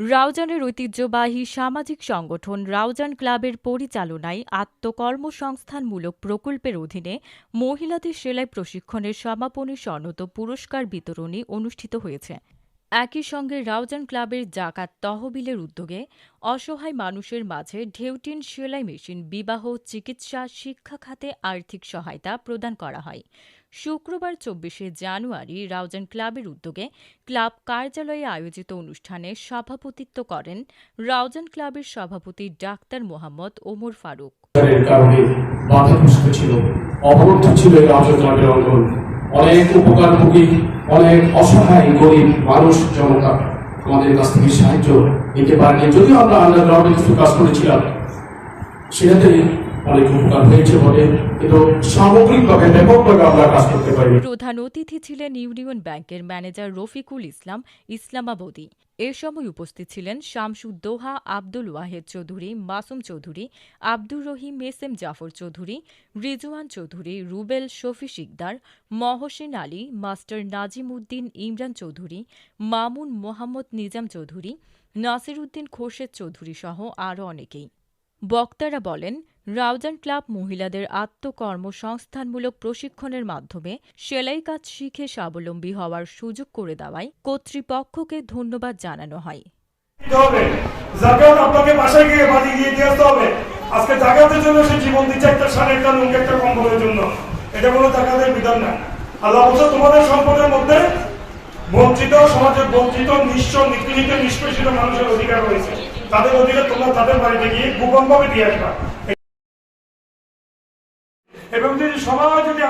রাউজানের ঐতিহ্যবাহী সামাজিক সংগঠন রাউজান ক্লাবের পরিচালনায় আত্মকর্মসংস্থানমূলক প্রকল্পের অধীনে মহিলাদের সেলাই প্রশিক্ষণের সমাপনী সনদ ও পুরস্কার বিতরণী অনুষ্ঠিত হয়েছে। একই সঙ্গে রাউজান ক্লাবের জাকাত তহবিলের উদ্যোগে অসহায় মানুষের মাঝে ঢেউটিন সেলাই মেশিন, বিবাহ, চিকিৎসা, শিক্ষা খাতে আর্থিক সহায়তা প্রদান করা হয়। শুক্রবার ২৪শে জানুয়ারি রাউজান ক্লাবের উদ্যোগে ক্লাব কার্যালয়ে আয়োজিত অনুষ্ঠানে সভাপতিত্ব করেন রাউজান ক্লাবের সভাপতি ডাক্তার মোহাম্মদ ওমর ফারুক। কারণে বাধাগ্রস্ত ছিল, অবরুদ্ধ ছিল এই রাউজান ক্লাবের অঙ্গন। অনেক উপকারভোগী, অনেক অসহায় গরিব মানুষ জনতা আমাদের কাছ থেকে সাহায্য নিতে পারেনি। যদিও আমরা আন্ডারগ্রাউন্ডে কিছু কাজ করেছিলাম, সেটাতে অনেক উপকার হয়েছে বলে, কিন্তু সামগ্রিকভাবে ব্যাপকভাবে আমরা কাজ করতে পারি। প্রধান অতিথি ছিলেন ইউনিয়ন ব্যাংকের ম্যানেজার রফিকুল ইসলাম ইসলামাবাদী। এ সময় উপস্থিত ছিলেন Shamsuddoha, Abdul Wahed Chowdhury, Masum Chowdhury, Abdur Rahim, S M Jafar Chowdhury, Rizwan Chowdhury, Rubel, Shafi Sikdar, Mohsin Ali, master Nazim Uddin, Imran Chowdhury, Mamun, Mohammad Nizam Chowdhury, Nasir Uddin Khorshed Chowdhury সহ আরও অনেকেই। বক্তারা বলেন, রাউজান ক্লাব মহিলাদের আত্মকর্মসংস্থানমূলক প্রশিক্ষণের মাধ্যমে সেলাই কাজ শিখে স্বাবলম্বী হওয়ার সুযোগ করে দেওয়ায় কর্তৃপক্ষকে ধন্যবাদ জানানো হয়। আপনাকে বাসায় গিয়ে বাড়ি গিয়ে দিয়ে আসতে হবে। আজকে জাকাতের জন্য সে জীবন দিচ্ছে, একটা শাড়ি, একটা লুঙ্গি, একটা কম্বলের জন্য। এটা কোনো জাকাতের বিধান না। আল্লাহ বলছে তোমাদের সম্পদের মধ্যে বঞ্চিত, সমাজের বঞ্চিত, নিঃস্ব, নিপীড়িত, নিষ্পেষিত মানুষের অধিকার রয়েছে। তাদের অধিকার তোমরা তাদের বাড়িতে গিয়ে গোপনভাবে দিয়ে আসবা। এবং যদি সবাই যদি